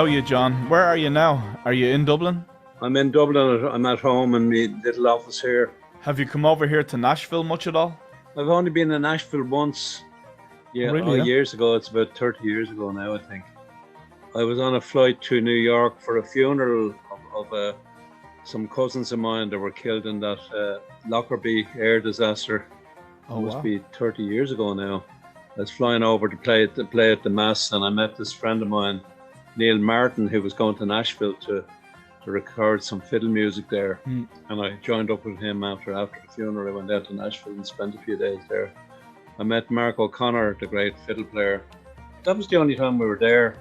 know you, John. Where are you now? Are you in Dublin? I'm in Dublin. I'm at home in my little office here. Have you come over here to Nashville much at all? I've only been in Nashville once. Yeah, really, years ago. It's about 30 years ago now, I think. I was on a flight to New York for a funeral of some cousins of mine that were killed in that Lockerbie air disaster. Oh, it must be 30 years ago now. I was flying over to play at the Mass, and I met this friend of mine, Neil Martin, who was going to Nashville to record some fiddle music there. And I joined up with him after the funeral. I went out to Nashville and spent a few days there. I met Mark O'Connor, the great fiddle player. That was the only time we were there,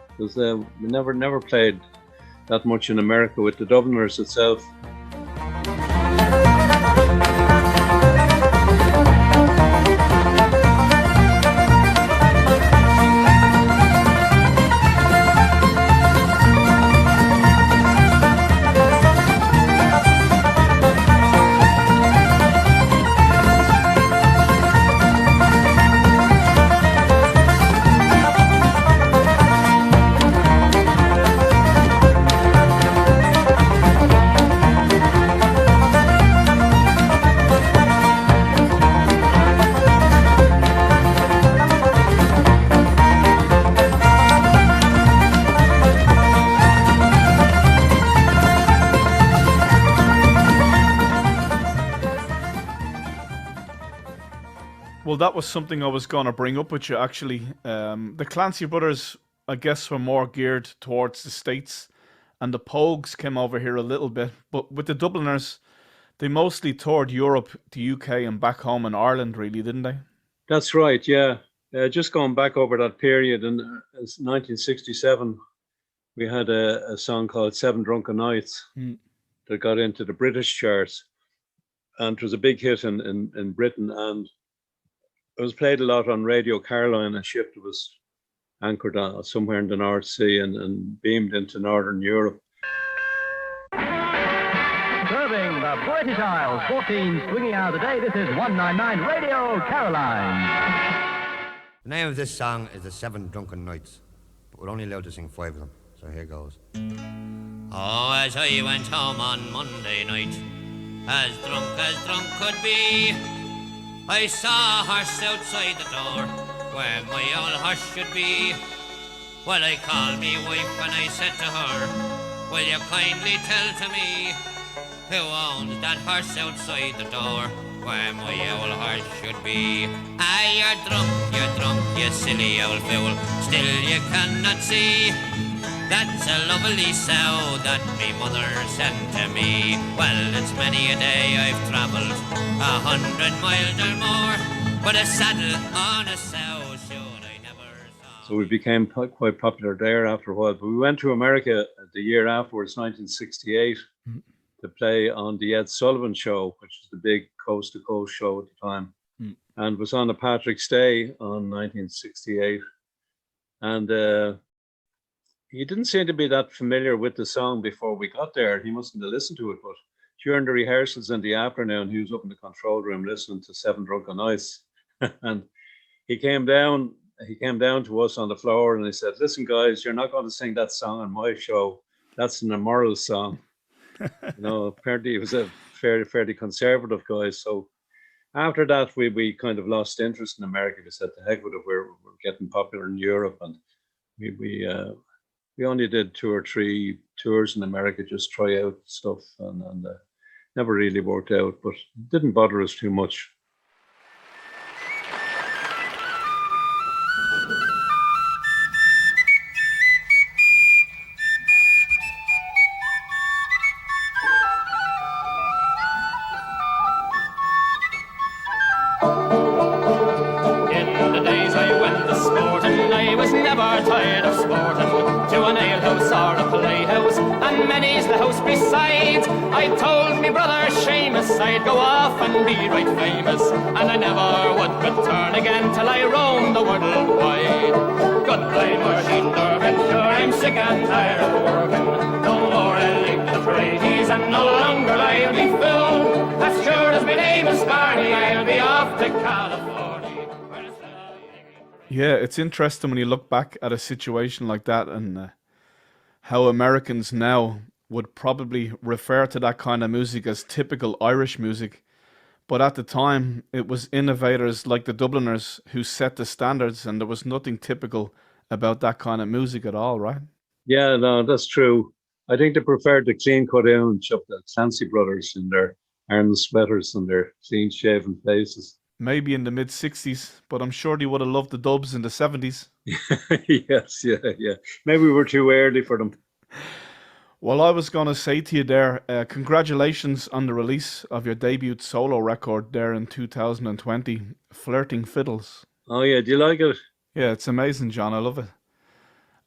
because we never played that much in America with the Dubliners itself. Well, that was something I was going to bring up with you, actually. The Clancy brothers, I guess, were more geared towards the States, and the Pogues came over here a little bit. But with the Dubliners, they mostly toured Europe, the UK, and back home in Ireland, really, didn't they? That's right, yeah. Just going back over that period, in 1967, we had a song called Seven Drunken Nights that got into the British charts. And it was a big hit in Britain, and it was played a lot on Radio Caroline, a ship that was anchored somewhere in the North Sea and beamed into Northern Europe. Serving the British Isles, 14 swinging out a day, this is 199 Radio Caroline. The name of this song is The Seven Drunken Nights, but we're only allowed to sing 5 of them, so here goes. Oh, as I went home on Monday night, as drunk could be, I saw a horse outside the door, where my old horse should be. Well, I called me wife and I said to her, will you kindly tell to me, who owns that horse outside the door, where my old horse should be? Ah, you're drunk, you silly old fool, still you cannot see. That's a lovely sow that me mother sent to me. Well, it's many a day I've travelled 100 miles or more, but a saddle on a sow should I never saw. So we became quite popular there after a while. But we went to America the year afterwards, 1968, to play on the Ed Sullivan Show, which was the big coast-to-coast show at the time, and was on the Patrick's Day on 1968. And he didn't seem to be that familiar with the song before we got there. He mustn't have listened to it, but during the rehearsals in the afternoon, he was up in the control room listening to Seven Drunken Nights. And he came down to us on the floor and he said, listen, guys, you're not going to sing that song on my show. That's an immoral song. Apparently he was a fairly conservative guy. So after that, we kind of lost interest in America. We said, the heck with it, we're getting popular in Europe. And we only did 2 or 3 tours in America, just try out stuff, and never really worked out, but it didn't bother us too much. In the days I went to sporting, I was never tired of sporting. To an alehouse or a playhouse, and many's the house besides. I told me brother Seamus I'd go off and be right famous, and I never would return again till I roamed the world wide. Goodbye, Machine Durban, sure I'm sick and tired of working. No more I'll leave the praties, and no longer I'll be full. As sure as my name is Barney, I'll be off to California. Yeah, it's interesting when you look back at a situation like that, and how Americans now would probably refer to that kind of music as typical Irish music. But at the time, it was innovators like the Dubliners who set the standards, and there was nothing typical about that kind of music at all, right? Yeah, no, that's true. I think they preferred the clean cut down shop, the Clancy brothers in their Arnold sweaters and their clean shaven faces. Maybe in the mid 60s, but I'm sure they would have loved the dubs in the 70s. Yes, yeah. Maybe we were too early for them. Well, I was going to say to you there, congratulations on the release of your debut solo record there in 2020, Flirting Fiddles. Oh, yeah, do you like it? Yeah, it's amazing, John. I love it.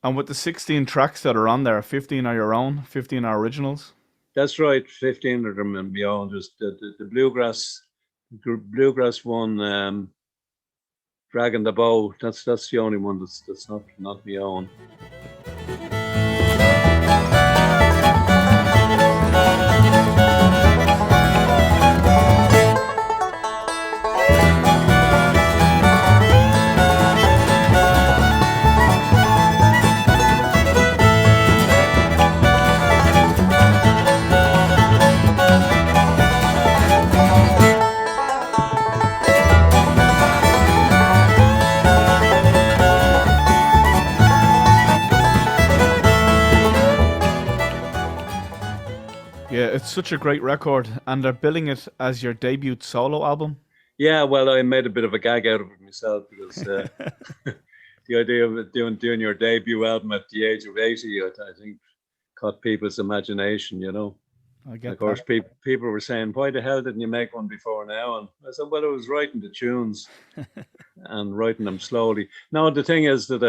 And with the 16 tracks that are on there, 15 are your own, 15 are originals. That's right, 15 of them and beyond. Just the bluegrass one, Dragging the Bow. That's the only one that's not my own. Yeah, it's such a great record, and they're billing it as your debut solo album. Yeah, well, I made a bit of a gag out of it myself because the idea of doing your debut album at the age of 80, I think, caught people's imagination, you know. I get Of course, that. people were saying, why the hell didn't you make one before now? And I said, well, I was writing the tunes and writing them slowly. No, the thing is that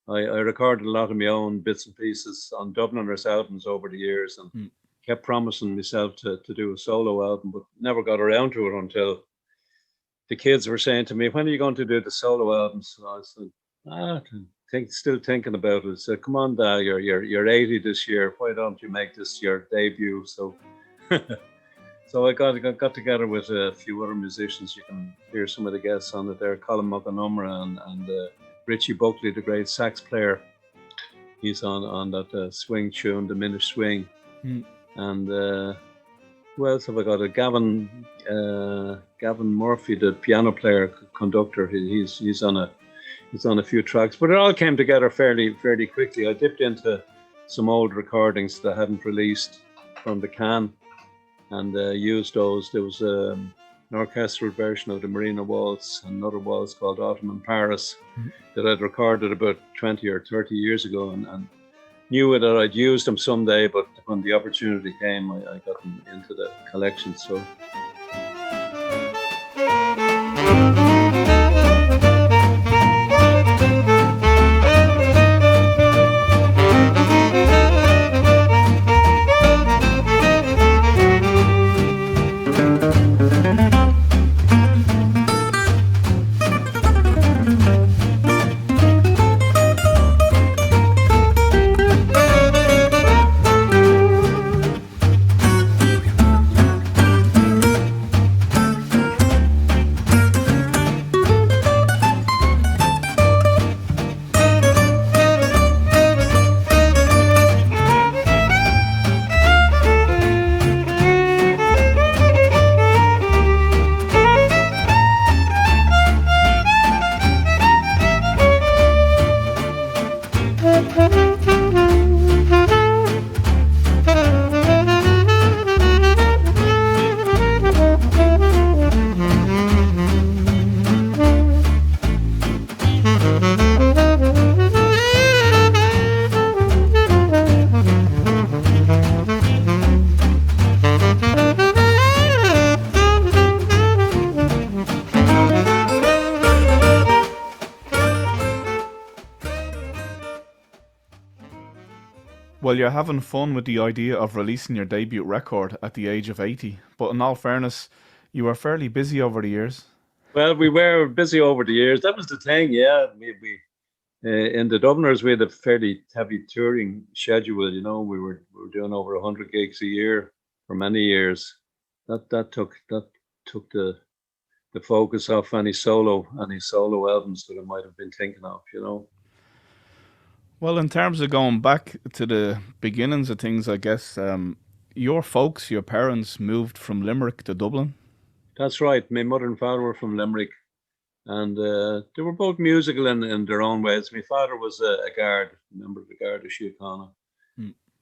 I recorded a lot of my own bits and pieces on Dubliners albums over the years and kept promising myself to do a solo album, but never got around to it until the kids were saying to me, when are you going to do the solo album? So I said, still thinking about it. I said, come on, Dad, you're 80 this year. Why don't you make this your debut? So so I got together with a few other musicians. You can hear some of the guests on it there, Colin Muckanumra and Richie Buckley, the great sax player. He's on that swing tune, Diminished Swing. And who else have I got? Gavin Murphy, the piano player, conductor. He's on a few tracks, but it all came together fairly quickly. I dipped into some old recordings that I hadn't released from the can, and used those. There was an orchestral version of the Marina Waltz and another waltz called Autumn in Paris that I'd recorded about 20 or 30 years ago, and knew that I'd use them someday, but when the opportunity came, I got them into the collection. So. Well, you're having fun with the idea of releasing your debut record at the age of 80, but in all fairness, you were fairly busy over the years. Well, we were busy over the years. That was the thing, yeah. We in the Dubliners, we had a fairly heavy touring schedule. You know, we were doing over 100 gigs a year for many years. That took the focus off any solo albums that I might have been thinking of. You know. Well, in terms of going back to the beginnings of things, I guess your folks, your parents, moved from Limerick to Dublin. That's right. My mother and father were from Limerick, and they were both musical in their own ways. My father was a guard, a member of the guard of Sheahan,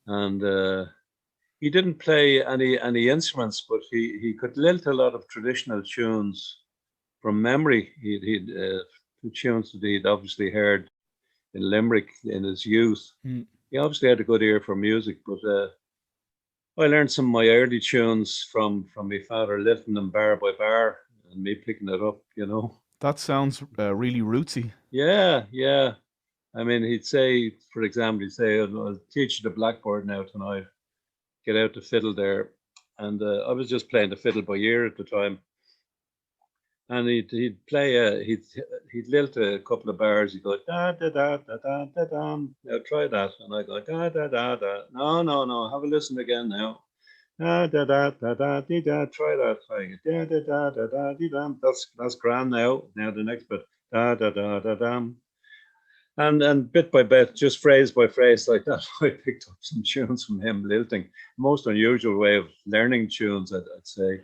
and he didn't play any instruments, but he could lilt a lot of traditional tunes from memory. He'd two tunes that he'd obviously heard in Limerick in his youth. He obviously had a good ear for music, but I learned some of my early tunes from my father, lifting them bar by bar and me picking it up, you know. That sounds really rootsy. Yeah. I mean, he'd say, for example, I'll teach you the blackboard now tonight. Get out the fiddle there. And I was just playing the fiddle by ear at the time. And he'd play, he'd lilt a couple of bars. He'd go, da, da, da, da, da, da, da. Now try that. And I go, da, da, da, da. No, have a listen again now. Da, da, da, da, da, dee, da. Try that. I go, da, da, da, da, da, dee, da. That's grand now. Now the next bit, da, da, da, da, da. And bit by bit, just phrase by phrase like that, I picked up some tunes from him lilting. Most unusual way of learning tunes, I'd say.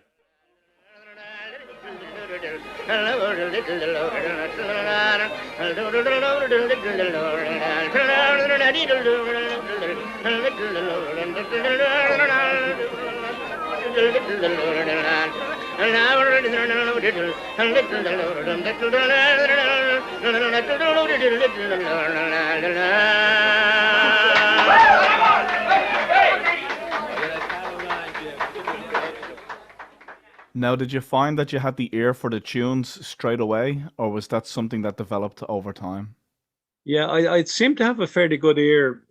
Now, did you find that you had the ear for the tunes straight away, or was that something that developed over time? Yeah, I seem to have a fairly good ear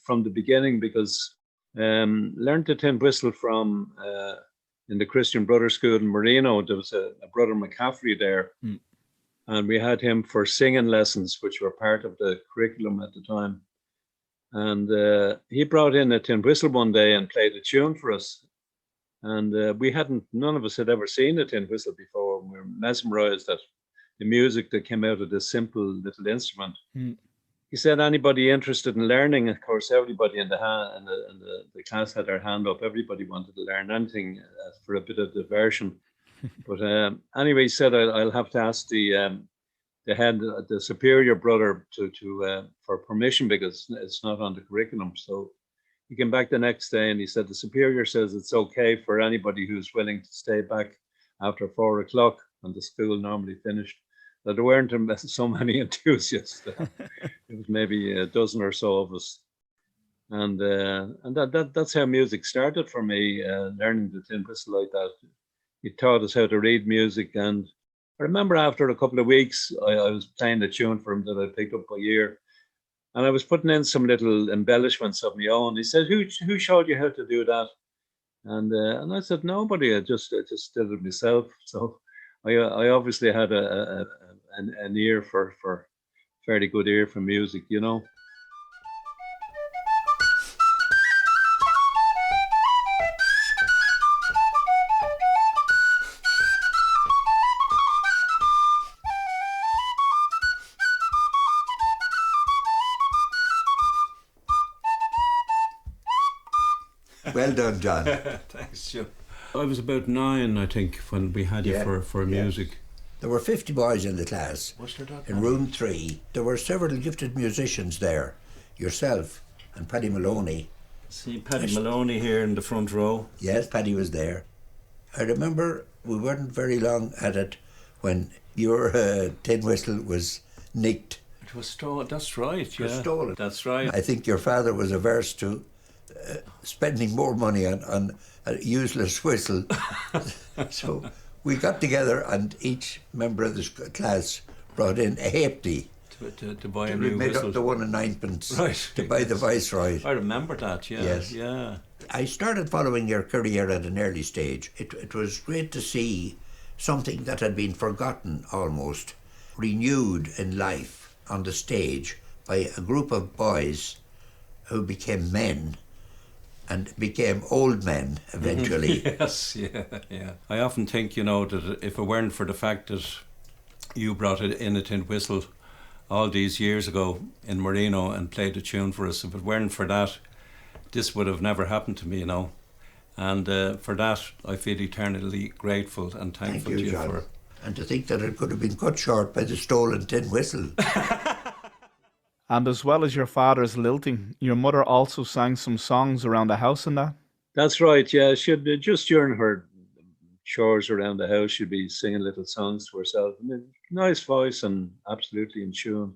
from the beginning, because learned the tin whistle from in the Christian Brothers School in Marino. There was a brother McCaffrey there, and we had him for singing lessons, which were part of the curriculum at the time. And he brought in a tin whistle one day and played a tune for us. And none of us had ever seen a tin whistle before. We were mesmerized at the music that came out of this simple little instrument. He said, anybody interested in learning? Of course, everybody in the class had their hand up. Everybody wanted to learn anything for a bit of diversion. But anyway, he said, I'll have to ask the head, the superior brother, for permission, because it's not on the curriculum. So he came back the next day and he said, the superior says it's okay for anybody who's willing to stay back after 4 o'clock when the school normally finished. That there weren't so many enthusiasts. It was maybe a dozen or so of us. And that's how music started for me, learning the tin whistle like that. He taught us how to read music. And I remember after a couple of weeks, I was playing the tune for him that I picked up by ear. And I was putting in some little embellishments of my own. He said, who showed you how to do that? And I said, nobody. I just did it myself. So I obviously had an ear for fairly good ear for music, you know. Well done, John. Thanks, Jim. I was about 9, I think, when we had you for music. There were 50 boys in the class. Was there that? In room 3. There were several gifted musicians there. Yourself and Paddy Moloney. See Paddy Moloney here in the front row. Yes, Paddy was there. I remember we weren't very long at it when your tin whistle was nicked. It was stolen. That's right, It was stolen. That's right. I think your father was averse to spending more money on a useless whistle. So we got together and each member of the class brought in a halfpenny to buy a new made whistle. up the 1 and 9pence Right. to buy the Viceroy. I remember that, yeah. Yes. Yeah. I started following your career at an early stage. It was great to see something that had been forgotten almost, renewed in life on the stage by a group of boys who became men and became old men eventually. Yes, yeah. I often think, that if it weren't for the fact that you brought it in a tin whistle, all these years ago in Marino and played a tune for us. If it weren't for that, this would have never happened to me, you know. And for that, I feel eternally grateful and thankful to you John. for. And to think that it could have been cut short by the stolen tin whistle. And as well as your father's lilting, your mother also sang some songs around the house and that? That's right, yeah. She'd just during her chores around the house, she'd be singing little songs to herself. I mean, nice voice and absolutely in tune.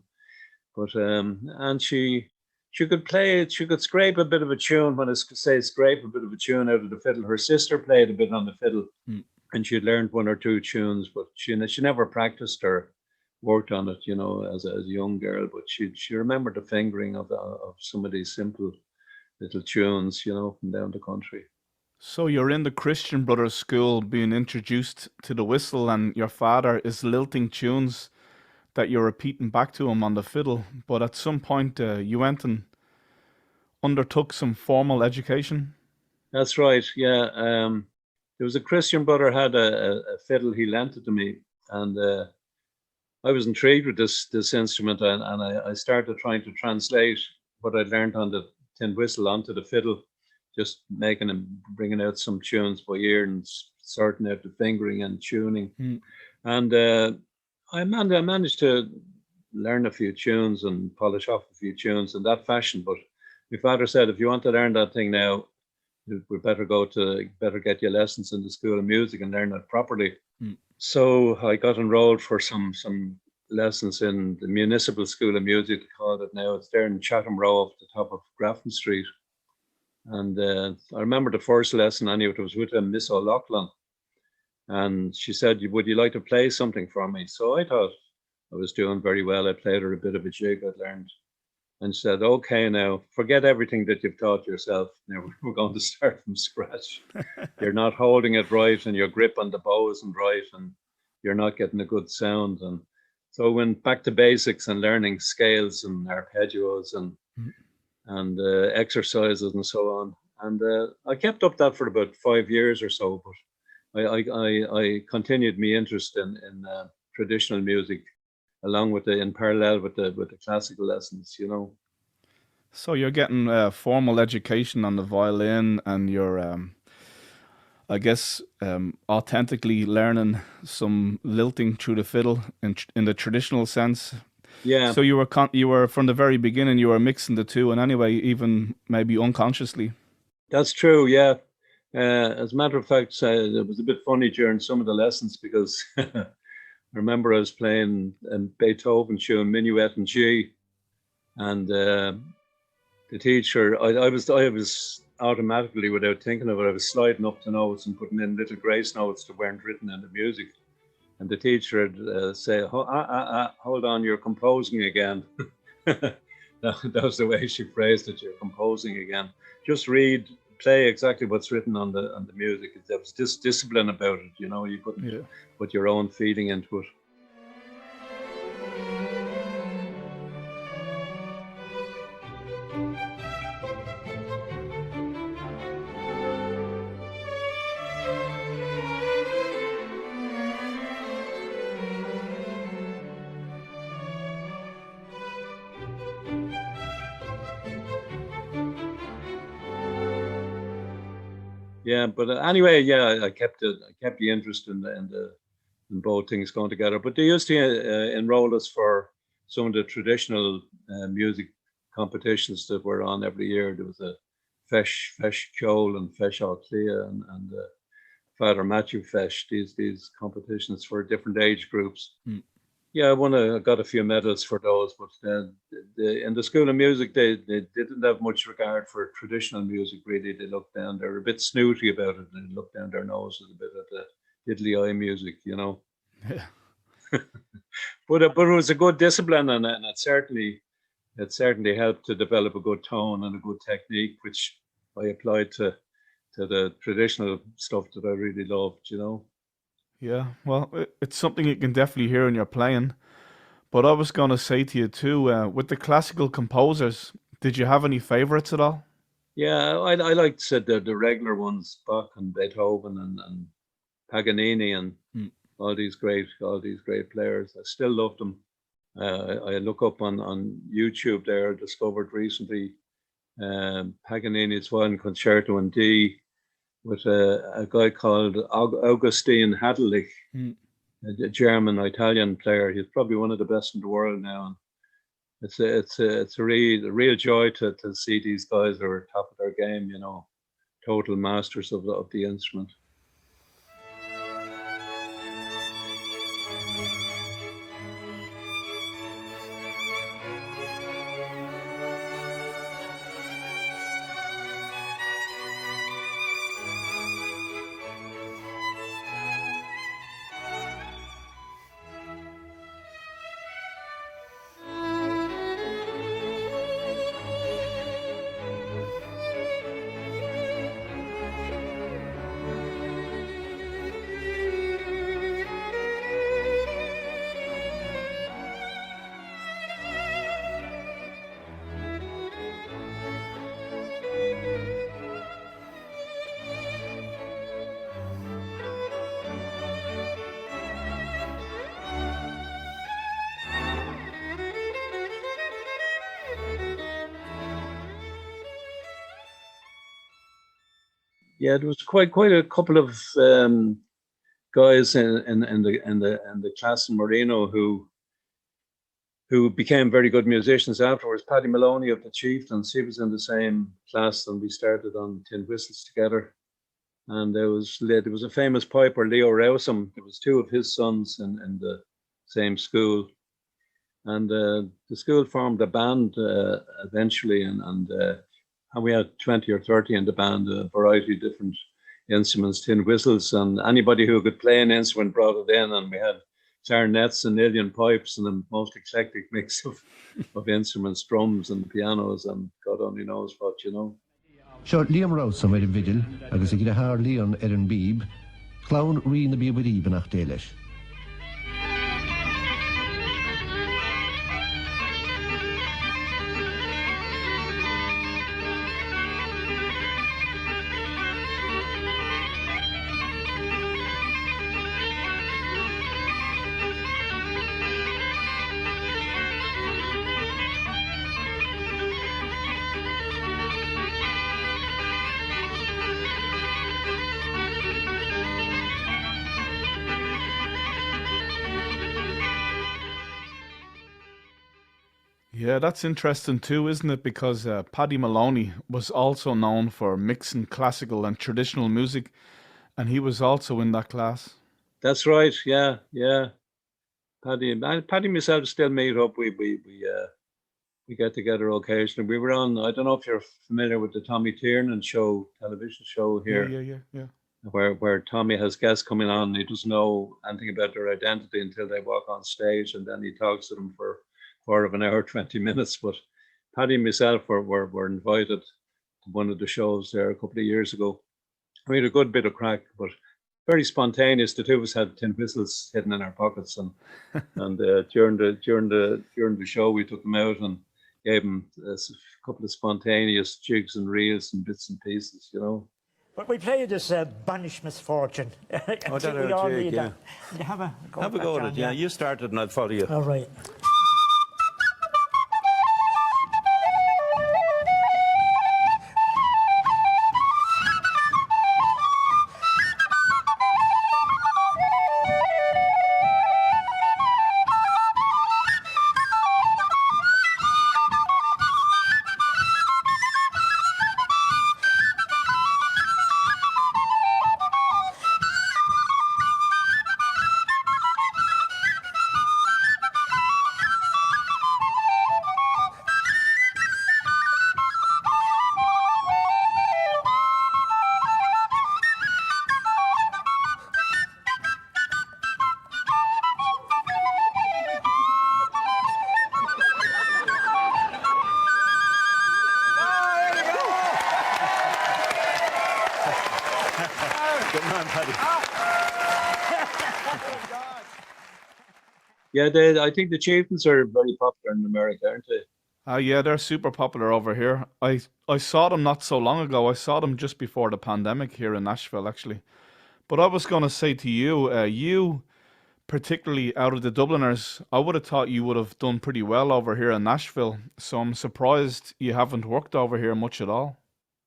But and she could play it. She could scrape a bit of a tune. When I say scrape a bit of a tune out of the fiddle, her sister played a bit on the fiddle, and she'd learned one or two tunes, but she never practiced or worked on it, you know, as a young girl. But she remembered the fingering of some of these simple little tunes, you know, from down the country. So you're in the Christian Brothers school being introduced to the whistle, and your father is lilting tunes that you're repeating back to him on the fiddle. But at some point you went and undertook some formal education. That's right, yeah. There was a Christian brother had a fiddle, he lent it to me, and I was intrigued with this instrument, and I started trying to translate what I'd learned on the tin whistle onto the fiddle, just making and bringing out some tunes by ear and sorting out the fingering and tuning. And I managed to learn a few tunes and polish off a few tunes in that fashion. But my father said, if you want to learn that thing now, we better get your lessons in the School of Music and learn that properly. So I got enrolled for some lessons in the Municipal School of Music, they call it now. It's there in Chatham Row off the top of Grafton Street. And I remember the first lesson, anyway, it was with Miss O'Loughlin. And she said, would you like to play something for me? So I thought I was doing very well. I played her a bit of a jig I'd learned. And she said, okay, now forget everything that you've taught yourself. Now we're going to start from scratch. You're not holding it right, and your grip on the bow isn't right, and you're not getting a good sound. And so I went back to basics and learning scales and arpeggios and exercises and so on. And I kept up that for about 5 years or so, but I continued my interest in traditional music along with in parallel with the classical lessons, you know. So you're getting formal education on the violin, and you're, I guess, authentically learning some lilting through the fiddle in the traditional sense. Yeah. So you were from the very beginning, you were mixing the two, and anyway, even maybe unconsciously. That's true. Yeah. As a matter of fact, it was a bit funny during some of the lessons because I remember I was playing Beethoven tune Minuet in G, and the teacher, I was automatically, without thinking of it, I was sliding up the notes and putting in little grace notes that weren't written in the music. And the teacher would say, hold on, you're composing again. That was the way she phrased it, you're composing again. Just play exactly what's written on the music. There was this discipline about it, you know, you couldn't put your own feeling into it. Yeah, but anyway, yeah, I kept the interest in both things going together. But they used to enroll us for some of the traditional music competitions that were on every year. There was a Fesh Ceol and Fesh Clia and Father Matthew Fesh. These competitions for different age groups. Yeah, I got a few medals for those, but in the School of Music, they didn't have much regard for traditional music, really. They looked down, they were a bit snooty about it, and they looked down their noses a bit at the diddly eye music, you know. Yeah. But it was a good discipline, and it certainly helped to develop a good tone and a good technique, which I applied to the traditional stuff that I really loved, you know. Yeah, well, it's something you can definitely hear in your playing. But I was going to say to you too, with the classical composers, did you have any favorites at all? Yeah, I liked the regular ones, Bach and Beethoven and Paganini and all these great players. I still love them. I look up on YouTube there, discovered recently Paganini's Violin Concerto in D with a guy called Augustin Hadelich, a German-Italian player. He's probably one of the best in the world now. And it's a real joy to see these guys that are top of their game, you know, total masters of the instrument. Yeah, there was quite a couple of guys in the class in Marino who became very good musicians afterwards. Paddy Moloney of the Chieftains, he was in the same class, and we started on tin whistles together. And there was a famous piper, Leo Rowsome. There was two of his sons in the same school, and the school formed a band eventually, and we had 20 or 30 in the band, a variety of different instruments, tin whistles, and anybody who could play an instrument brought it in. And we had clarinets and Indian pipes and the most eclectic mix of instruments, drums and pianos, and God only knows what, you know. Sure, Liam Rowsome er vigil, agus ag har Leon an bíb, clown rin bíb with Ibanach Dalish. Yeah, that's interesting too, isn't it? Because Paddy Moloney was also known for mixing classical and traditional music, and he was also in that class. That's right. Yeah. Paddy and myself still meet up. We get together occasionally. We were on. I don't know if you're familiar with the Tommy Tiernan show, television show here. Yeah. Where Tommy has guests coming on. He doesn't know anything about their identity until they walk on stage, and then he talks to them for quarter of an hour, 20 minutes. But Paddy and myself were invited to one of the shows there a couple of years ago. We had a good bit of crack, but very spontaneous. The two of us had tin whistles hidden in our pockets, and during the show we took them out and gave them a couple of spontaneous jigs and reels and bits and pieces, you know. But we played this Banish Misfortune. Oh, that we all jig, yeah. Have a go at it, yeah. You started and I'll follow you. All right. Yeah, I think the Chieftains are very popular in America, aren't they? Yeah, they're super popular over here. I saw them not so long ago. I saw them just before the pandemic here in Nashville, actually. But I was going to say to you, you particularly out of the Dubliners, I would have thought you would have done pretty well over here in Nashville. So I'm surprised you haven't worked over here much at all.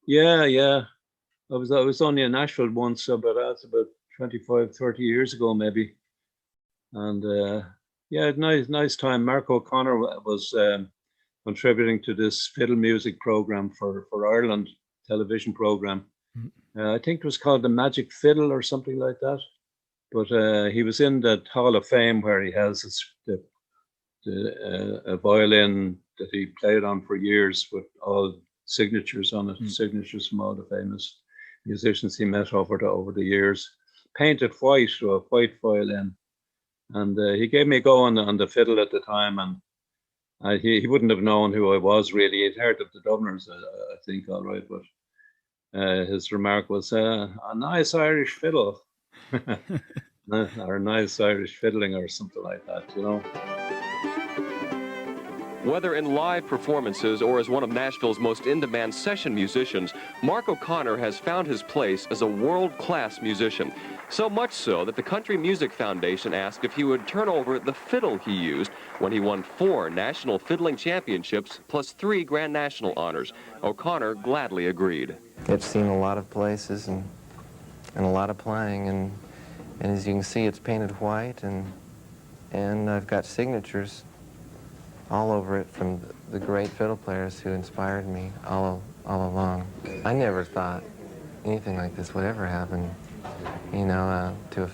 Yeah, yeah. I was only in Nashville once, but that's about 25, 30 years ago maybe. And yeah, nice time. Mark O'Connor was contributing to this fiddle music program for Ireland television program. I think it was called The Magic Fiddle or something like that. But he was in that Hall of Fame where he has a violin that he played on for years with all signatures on it, signatures from all the famous musicians he met over the years. Painted white, to a white violin. And he gave me a go on the fiddle at the time, and he wouldn't have known who I was really. He'd heard of the Dubliners, I think, all right, but his remark was, a nice Irish fiddle. Or nice Irish fiddling or something like that, you know. Whether in live performances or as one of Nashville's most in-demand session musicians, Mark O'Connor has found his place as a world-class musician. So much so that the Country Music Foundation asked if he would turn over the fiddle he used when he won 4 national fiddling championships plus 3 Grand National honors. O'Connor gladly agreed. It's seen a lot of places and a lot of playing, and as you can see, it's painted white, and I've got signatures all over it from the great fiddle players who inspired me all along. I never thought anything like this would ever happen, you know, to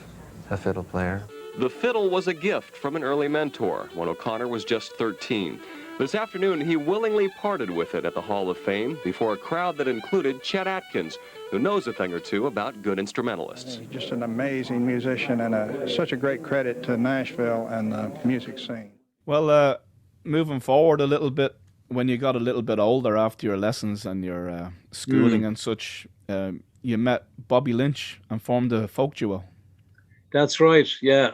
a fiddle player. The fiddle was a gift from an early mentor when O'Connor was just 13. This afternoon, he willingly parted with it at the Hall of Fame before a crowd that included Chet Atkins, who knows a thing or two about good instrumentalists. Just an amazing musician and such a great credit to Nashville and the music scene. Well, moving forward a little bit, when you got a little bit older after your lessons and your schooling and such, you met Bobby Lynch and formed a folk duo. That's right, yeah.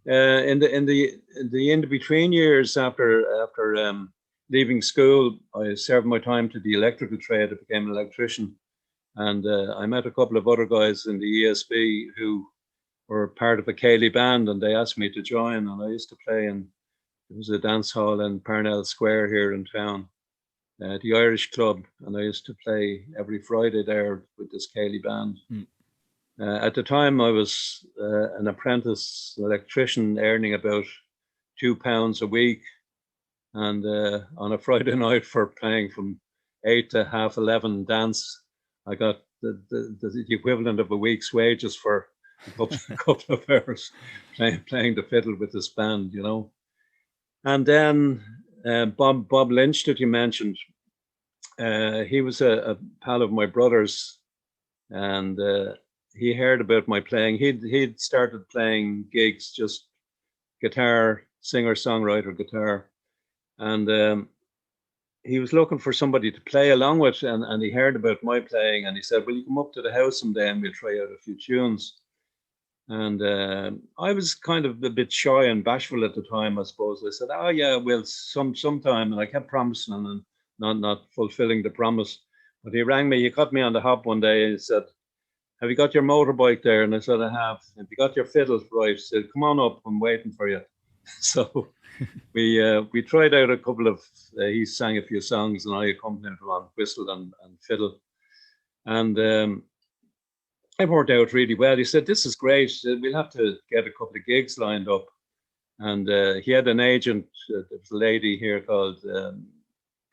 In the in-between years after leaving school, I served my time to the electrical trade. I became an electrician, and I met a couple of other guys in the ESB who were part of a Cayley band, and they asked me to join. And I used to play in, it was a dance hall in Parnell Square here in town, the Irish Club, and I used to play every Friday there with this Cayley band. At the time, I was an apprentice electrician earning about £2 a week. And on a Friday night for playing from 8 to 11:30 dance, I got the equivalent of a week's wages for a couple of hours playing the fiddle with this band, you know. And then Bob Lynch that you mentioned, he was a pal of my brother's, and he heard about my playing. He'd started playing gigs, just guitar, singer-songwriter guitar. And he was looking for somebody to play along with, and he heard about my playing, and he said, will you come up to the house someday and we'll try out a few tunes. And I was kind of a bit shy and bashful at the time, I suppose. I said, oh yeah, well, sometime. And I kept promising and not fulfilling the promise. But he rang me, he caught me on the hop one day, and he said, have you got your motorbike there? And I said, I have. Have you got your fiddle? Right. He said, come on up, I'm waiting for you. So we tried out a couple of, he sang a few songs and I accompanied him on whistle and fiddle. And it worked out really well. He said, this is great. We'll have to get a couple of gigs lined up. And he had an agent, there was a lady here called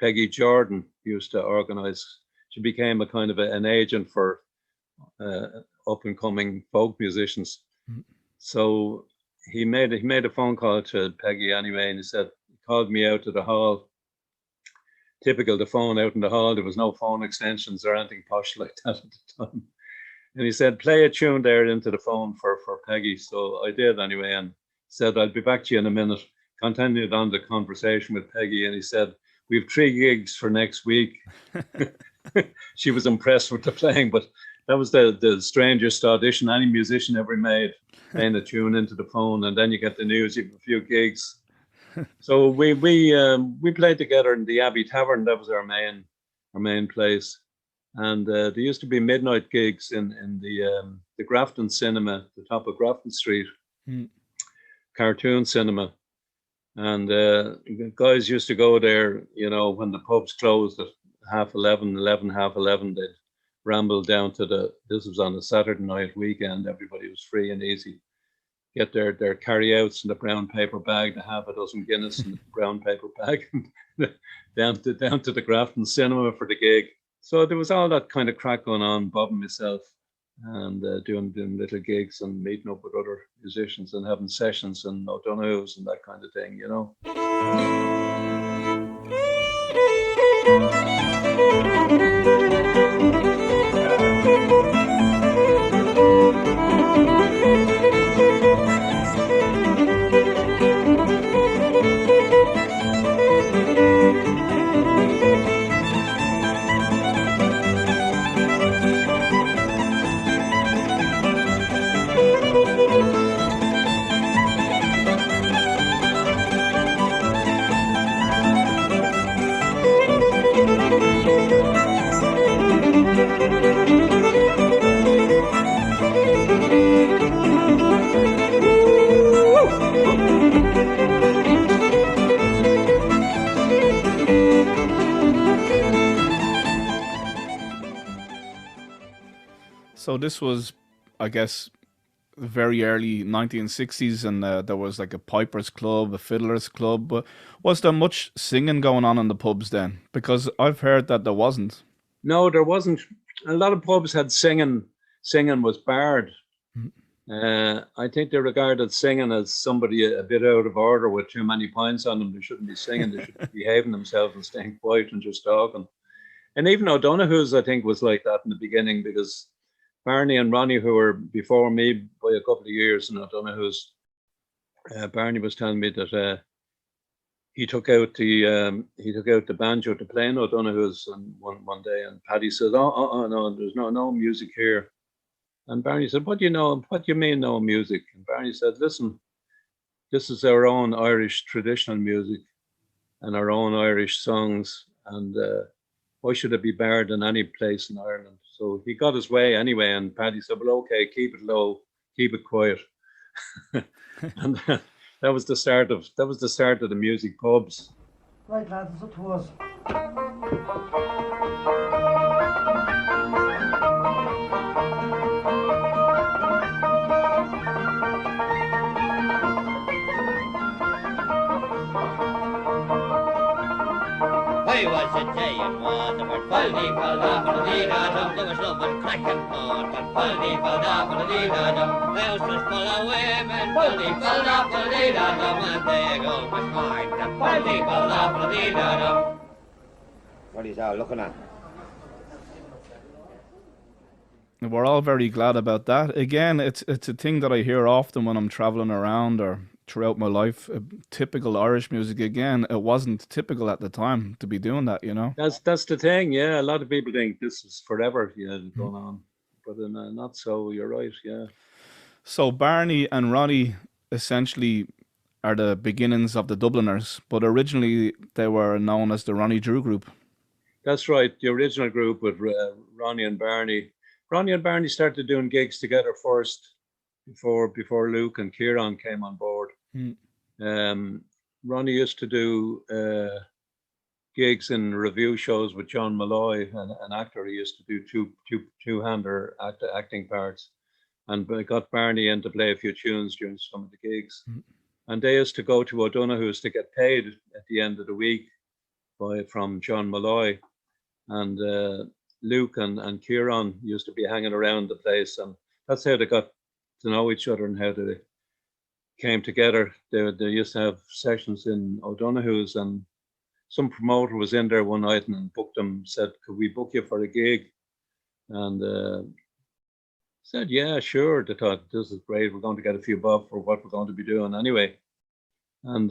Peggy Jordan, used to organize. She became a kind of an agent for up and coming folk musicians. So he made a phone call to Peggy anyway, and he called me out to the hall. Typical, the phone out in the hall, there was no phone extensions or anything posh like that at the time. And he said, play a tune there into the phone for Peggy. So I did anyway, and said, I'll be back to you in a minute. Continued on the conversation with Peggy, and he said, we have 3 gigs for next week. She was impressed with the playing, but that was the strangest audition any musician ever made, playing a tune into the phone, and then you get the news, you have a few gigs. So we played together in the Abbey Tavern. That was our main place. And there used to be midnight gigs in the Grafton Cinema, the top of Grafton Street. cartoon cinema. And guys used to go there, you know, when the pubs closed at 11:30, they'd ramble down to this was on a Saturday night weekend, everybody was free and easy. Get their carryouts in the brown paper bag, the half a dozen Guinness in the brown paper bag, down to the Grafton Cinema for the gig. So there was all that kind of crack going on, Bob and myself, and doing little gigs and meeting up with other musicians and having sessions and O'Donoghue's and that kind of thing, you know. So this was, I guess, very early 1960s, and there was like a Piper's Club, a Fiddler's Club. But was there much singing going on in the pubs then? Because I've heard that there wasn't. No, there wasn't. A lot of pubs had singing. Singing was barred. I think they regarded singing as somebody a bit out of order with too many pints on them. They shouldn't be singing. They should be behaving themselves and staying quiet and just talking. And even O'Donoghue's, I think, was like that in the beginning, because Barney and Ronnie, who were before me by a couple of years, and O'Donoghue's, Barney was telling me that he took out the banjo to play in O'Donoghue's one day, and Paddy said, "Oh, no, there's no music here." And Barney said, "What do you mean no music?" And Barney said, "Listen, this is our own Irish traditional music and our own Irish songs, and why should it be barred in any place in Ireland?" So he got his way anyway, and Paddy said, "Well, okay, keep it low, keep it quiet." And that was the start of the music pubs. Right, lads, it's up to us. I was a day in Waterford, Polly Paldam, there was love and crack and port, and Polly Paldam, the house was full of women, Polly Paldam, and there goes my mind, and Polly Paldam. What are you all looking at? We're all very glad about that. Again, it's a thing that I hear often when I'm traveling around or throughout my life. Typical Irish music. Again, it wasn't typical at the time to be doing that, you know. That's the thing. Yeah, a lot of people think this is forever, going on, but not so. You're right. Yeah. So Barney and Ronnie essentially are the beginnings of the Dubliners, but originally they were known as the Ronnie Drew group. That's right. The original group with Ronnie and Barney. Ronnie and Barney started doing gigs together first, before Luke and Kieran came on board. Ronnie used to do gigs in review shows with John Malloy, an actor. He used to do two-hander acting parts, and got Barney in to play a few tunes during some of the gigs. And they used to go to O'Donoghue's to get paid at the end of the week from John Malloy. And Luke and Kieran used to be hanging around the place, and that's how they got to know each other and how they came together. They used to have sessions in O'Donoghue's, and some promoter was in there one night and booked them, said, "Could we book you for a gig?" And said, "Yeah, sure." They thought, "This is great. We're going to get a few bob for what we're going to be doing anyway." And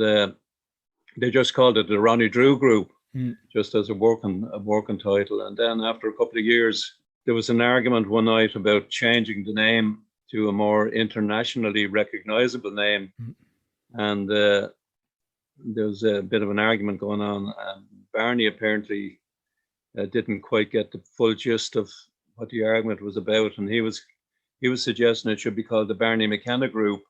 they just called it the Ronnie Drew Group, just as a working title. And then after a couple of years, there was an argument one night about changing the name to a more internationally recognizable name. And there was a bit of an argument going on. Barney apparently didn't quite get the full gist of what the argument was about, and he was suggesting it should be called the Barney McKenna Group.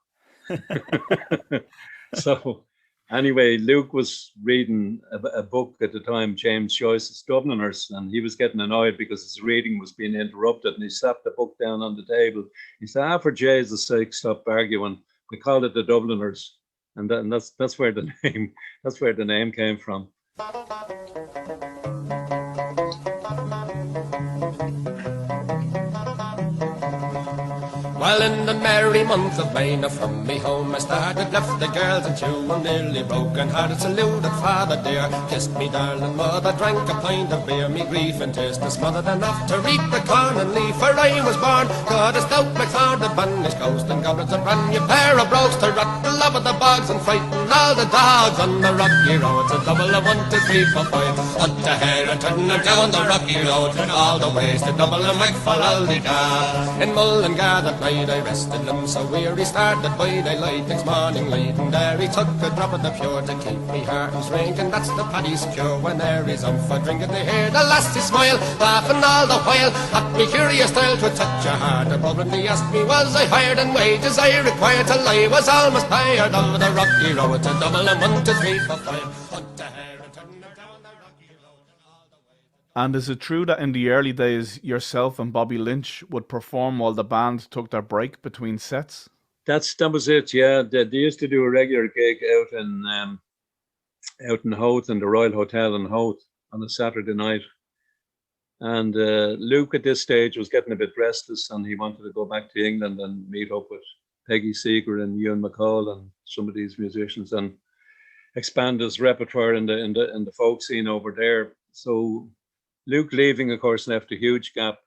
So anyway, Luke was reading a book at the time, James Joyce's Dubliners, and he was getting annoyed because his reading was being interrupted, and he slapped the book down on the table. He said, for Jesus' sake, stop arguing. We called it the Dubliners, and that's where the name came from. Well, in the merry month of May, now from me home I started, left the girls and two, and nearly broken hearted, saluted father dear, kissed me darling mother, drank a pint of beer, me grief and tears smothered enough to reap the corn and leaf, for I was born, God a stout McLeod, the Bannish coast, and goblins a brand new pair of brogues to rot the love of the bogs and frighten all the dogs on the rocky road. It's a double of 1, 2, 3, 4, 5, up to here and turn them down the rocky road, and all the ways to double and make for Aldigar. In Mullingar that night I rested him so weary, started by daylight next morning light, and there he took a drop of the pure to keep me heart and drink, and that's the Paddy's cure. When there is on for drinking they hear the lassie smile, laughing all the while at me curious style to touch a heart above, and he asked me was I hired and wages I required till I was almost tired of the rocky road to double and 1, 2, 3, 4, 5, up to here and turn them down the rocky road and all the way. And is it true that in the early days, yourself and Bobby Lynch would perform while the band took their break between sets? That was it, yeah. They used to do a regular gig out in Howth, in the Royal Hotel in Howth, on a Saturday night. And Luke at this stage was getting a bit restless, and he wanted to go back to England and meet up with Peggy Seeger and Ewan McCall and some of these musicians and expand his repertoire in the folk scene over there. So Luke leaving, of course, left a huge gap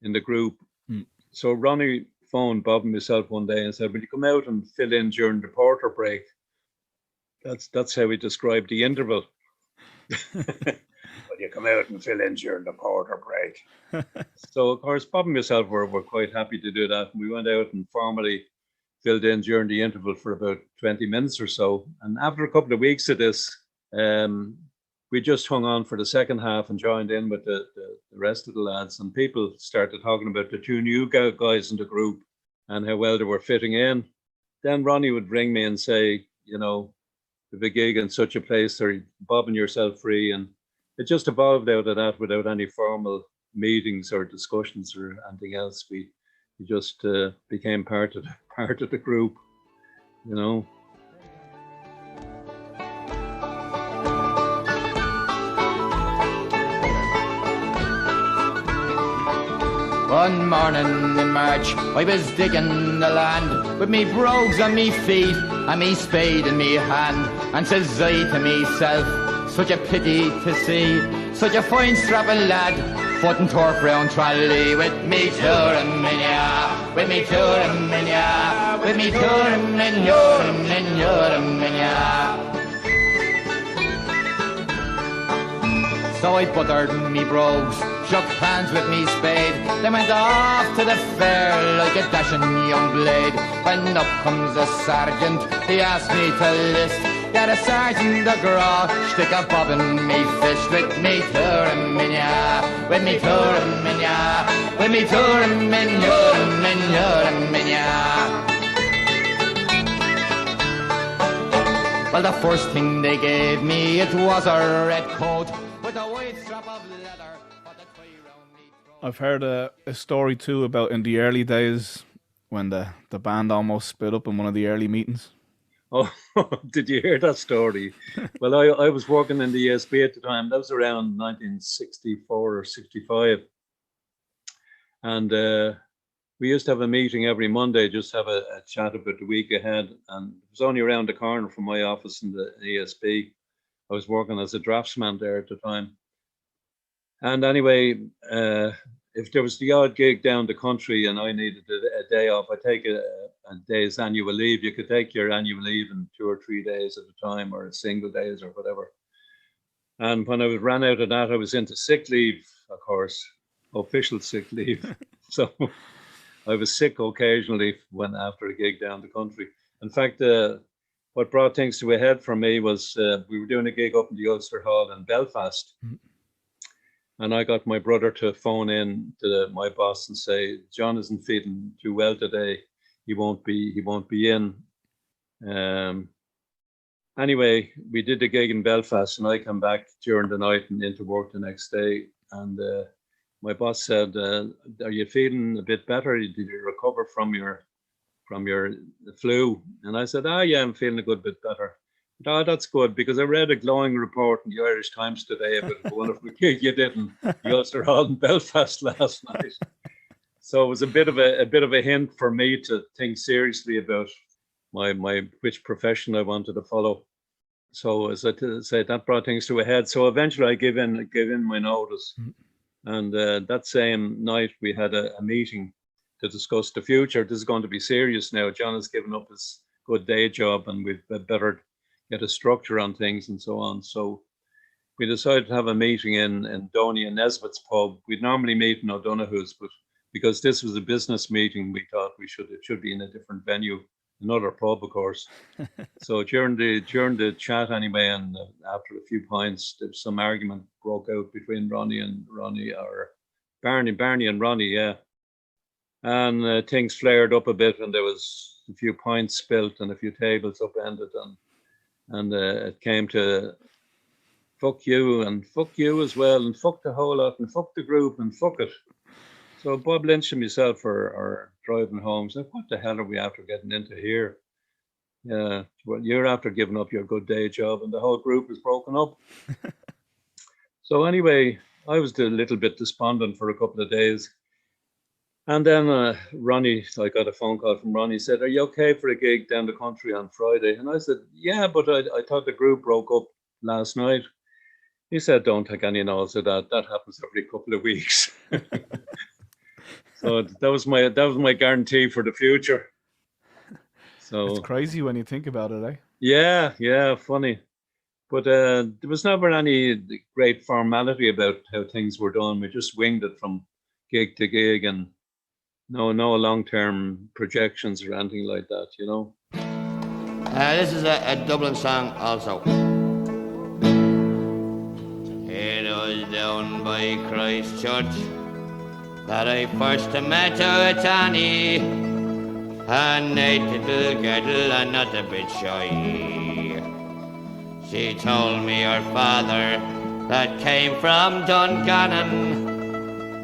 in the group. So Ronnie phoned Bob and myself one day and said, will you come out and fill in during the porter break? That's how he described the interval. Will you come out and fill in during the porter break? So, of course, Bob and myself were quite happy to do that. And we went out and formally filled in during the interval for about 20 minutes or so. And after a couple of weeks of this, we just hung on for the second half and joined in with the rest of the lads. And people started talking about the two new guys in the group and how well they were fitting in. Then Ronnie would ring me and say, you know, the big gig in such a place, or bobbing yourself free. And it just evolved out of that without any formal meetings or discussions or anything else. We just became part of the group, you know. One morning in March, I was digging the land with me brogues on me feet and me spade in me hand, and says I to myself, such a pity to see such a fine strapping lad footing turf round Tralee with me touring minya, with me touring minya, with me touring minya. So I buttered me brogues, shook hands with me spade, then went off to the fair like a dashing young blade. When up comes a sergeant, he asked me to list. Got a sergeant a graw, stick a bob in me fist, with me touring minya, with me touring minya, with me touring minya. Well, the first thing they gave me, it was a red coat with a white strap of leather. I've heard a story too about in the early days when the band almost split up in one of the early meetings. Oh, did you hear that story? Well, I was working in the ESB at the time. That was around 1964 or 65. And we used to have a meeting every Monday, just have a chat about the week ahead. And it was only around the corner from my office in the ESB. I was working as a draftsman there at the time. And anyway, if there was the odd gig down the country and I needed a day off, I'd take a day's annual leave. You could take your annual leave in 2 or 3 days at a time, or single days or whatever. And when I ran out of that, I was into sick leave, of course, official sick leave. So I was sick occasionally when after a gig down the country. In fact, what brought things to a head for me was we were doing a gig up in the Ulster Hall in Belfast. And I got my brother to phone in to my boss and say, John isn't feeling too well today. He won't be in. Anyway, we did the gig in Belfast, and I came back during the night and into work the next day. And my boss said, "Are you feeling a bit better? Did you recover from your flu?" And I said, "Yeah, I'm feeling a good bit better." "Oh, that's good, because I read a glowing report in the Irish Times today about a wonderful gig you did in the Ulster Hall in Belfast last night." So it was a bit of a hint for me to think seriously about my which profession I wanted to follow. So as I said, that brought things to a head. So eventually I gave in my notice. And that same night we had a meeting to discuss the future. This is going to be serious now. John has given up his good day job, and we'd better get a structure on things and so on. So we decided to have a meeting in Donny and Nesbitt's pub. We'd normally meet in O'Donoghue's, but because this was a business meeting, we thought it should be in a different venue, another pub, of course. So during the chat anyway, and after a few pints, some argument broke out between Barney and Ronnie, yeah. And things flared up a bit, and there was a few pints spilt and a few tables upended, and it came to fuck you and fuck you as well, and fuck the whole lot, and fuck the group, and fuck it. So Bob Lynch and myself are driving home. So what the hell are we after getting into here? Yeah, well, you're after giving up your good day job, and the whole group is broken up. So anyway, I was a little bit despondent for a couple of days. And then Ronnie, I got a phone call from Ronnie, said, "Are you okay for a gig down the country on Friday?" And I said, "Yeah, but I thought the group broke up last night." He said, "Don't take any notice of that. That happens every couple of weeks." So that was my guarantee for the future. So it's crazy when you think about it, eh? Yeah, funny. But there was never any great formality about how things were done. We just winged it from gig to gig, and no long-term projections or anything like that, you know. This is a Dublin song also. It was down by Christchurch that I first met out Annie, a neat little girl and not a bit shy. She told me her father, that came from Dungannon,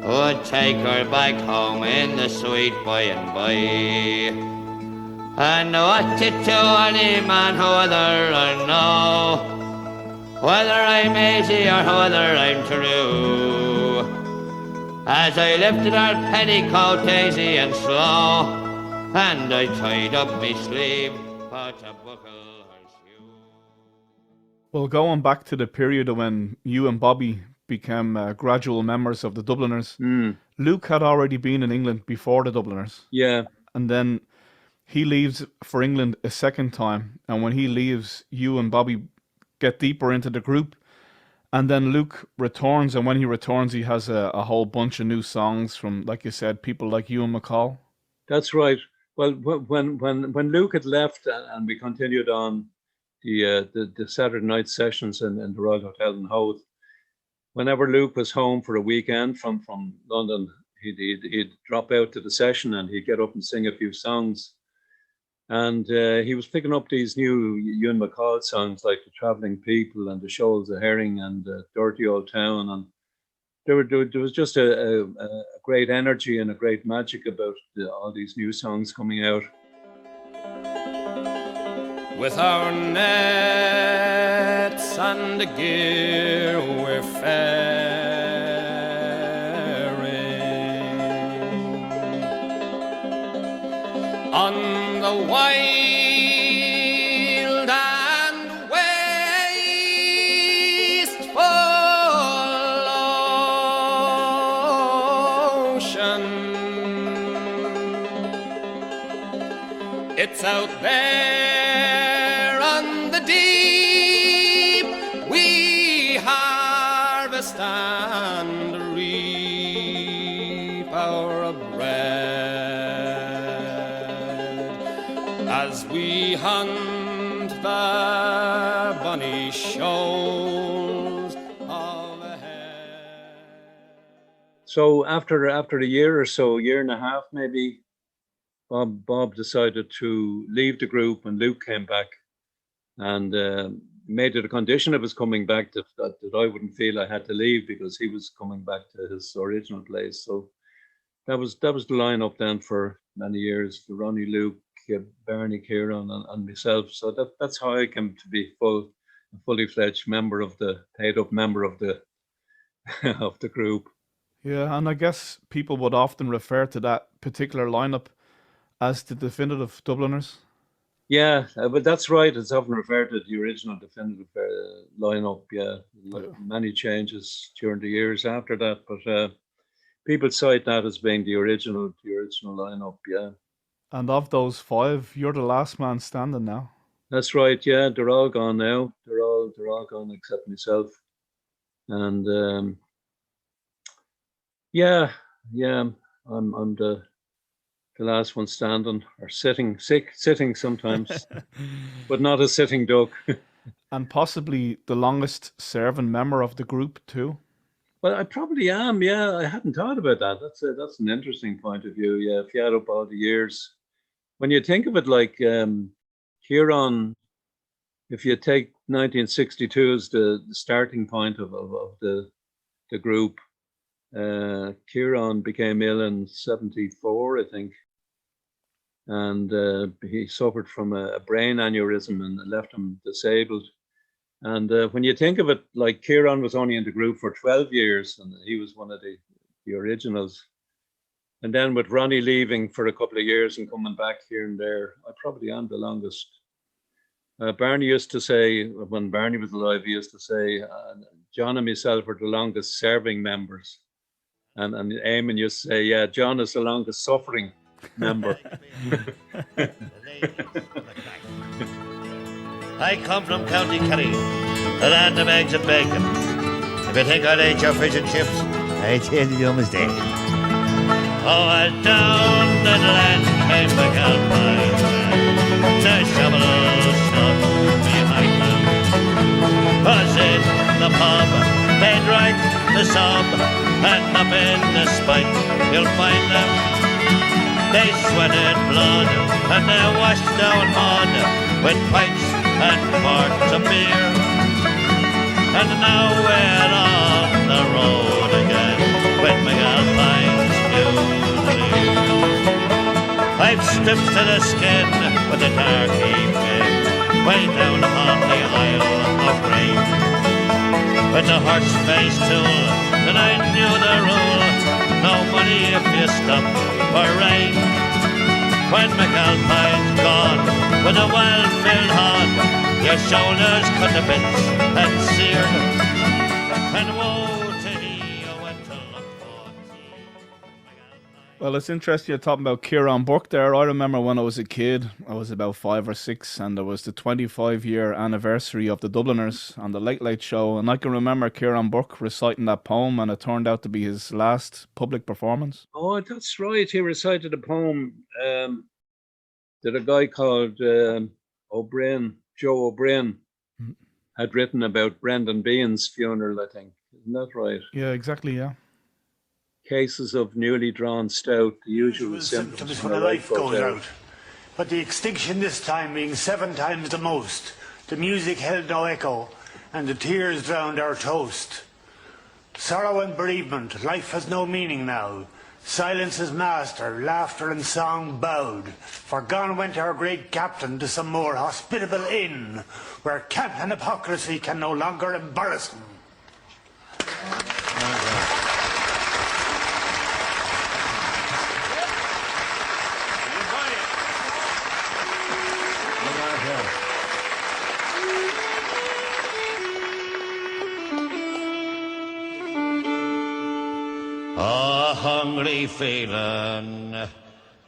would take her back home in the sweet by and by. And what to do any man, whether I know, whether I'm easy or whether I'm true. As I lifted her petticoat easy and slow, and I tied up my sleeve for to buckle her shoe. Well, going back to the period when you and Bobby became gradual members of the Dubliners, Luke had already been in England before the Dubliners. Yeah. And then he leaves for England a second time, and when he leaves, you and Bobby get deeper into the group. And then Luke returns, and when he returns, he has a whole bunch of new songs from, like you said, people like you and McCall. That's right. Well, when Luke had left and we continued on the Saturday night sessions in the Royal Hotel in Howth, whenever Luke was home for a weekend from London, he'd drop out to the session and he'd get up and sing a few songs. And he was picking up these new Ewan MacColl songs like The Travelling People and The Shoals of Herring and Dirty Old Town. And there was just a great energy and a great magic about all these new songs coming out. With our nets and the gear we're faring on the wild and wasteful ocean. It's out there on the deep we harvest and reap our bread as we hunt the bonny shoals of So after a year or so, year and a half maybe, Bob decided to leave the group, and Luke came back, and made it a condition of his coming back that I wouldn't feel I had to leave because he was coming back to his original place. So that was the lineup then for many years: the Ronnie, Luke, Barney, Kieran, and myself. So that's how I came to be a fully fledged member of the paid up member of the of the group. Yeah, and I guess people would often refer to that particular lineup as the definitive Dubliners. Yeah, but that's right. It's often referred to the original definitive lineup. Yeah, many changes during the years after that, but people cite that as being the original lineup. Yeah. And of those 5, you're the last man standing now. That's right. Yeah, they're all gone now. They're all gone except myself. And yeah, I'm the last one standing, or sitting sometimes, but not a sitting duck. And possibly the longest serving member of the group too. Well, I probably am. Yeah, I hadn't thought about that. That's an interesting point of view. Yeah, if you add up all the years, when you think of it, like Ciarán, if you take 1962 as the starting point of the group, Ciarán became ill in 74, I think. And he suffered from a brain aneurysm and left him disabled. And when you think of it, like Kieran was only in the group for 12 years, and he was one of the originals. And then with Ronnie leaving for a couple of years and coming back here and there, I probably am the longest. Barney used to say, when Barney was alive, he used to say, John and myself are the longest serving members. And Eamon used to say, yeah, John is the longest suffering member. I come from County Kerry, the land of eggs and bacon. If you think I'd eat your fish and chips, I tell you, you're mistake. Oh, I down the land came the Galpine, the shovel shot behind them. Was in the pub, they drank the sob, and up in the spike you'll find them. They sweated blood, and they washed down mud with pipes and quarts of beer. And now we're on the road again with McAlpine's music. I've stripped to the skin with the darky fin, way down upon the Isle of Grain. With the horse-faced tool, and I knew the rule, no money if you stop for rain. When McAlpine's gone with a well-filled horn, your shoulders cut to bits and seared, and woe to he who went to look for tea. Well, it's interesting you're talking about Ciarán Bourke there. I remember when I was a kid, I was about 5 or 6, and there was the 25-year anniversary of the Dubliners on the Late Late Show, and I can remember Ciarán Bourke reciting that poem, and it turned out to be his last public performance. Oh, that's right. He recited a poem that a guy called Joe O'Brien, had written about Brendan Behan's funeral, I think. Isn't that right? Yeah, exactly, yeah. Cases of newly drawn stout, the usual symptoms when a life goes out. But the extinction this time being 7 times the most. The music held no echo, and the tears drowned our toast. Sorrow and bereavement, life has no meaning now. Silence is master, laughter and song bowed. For gone went our great captain to some more hospitable inn, where cant and hypocrisy can no longer embarrass him. A hungry feeling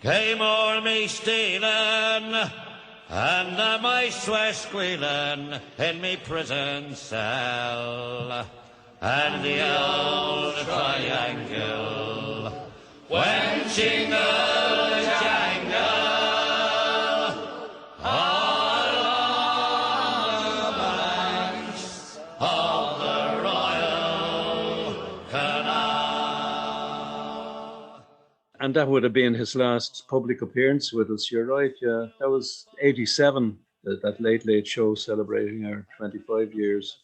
came o'er me stealing, and the mice were squealing in me prison cell. And the old triangle went jingle jangle along the banks of the Royal Canal. And that would have been his last public appearance with us. You're right. Yeah, that was '87. That Late Late Show celebrating our 25 years.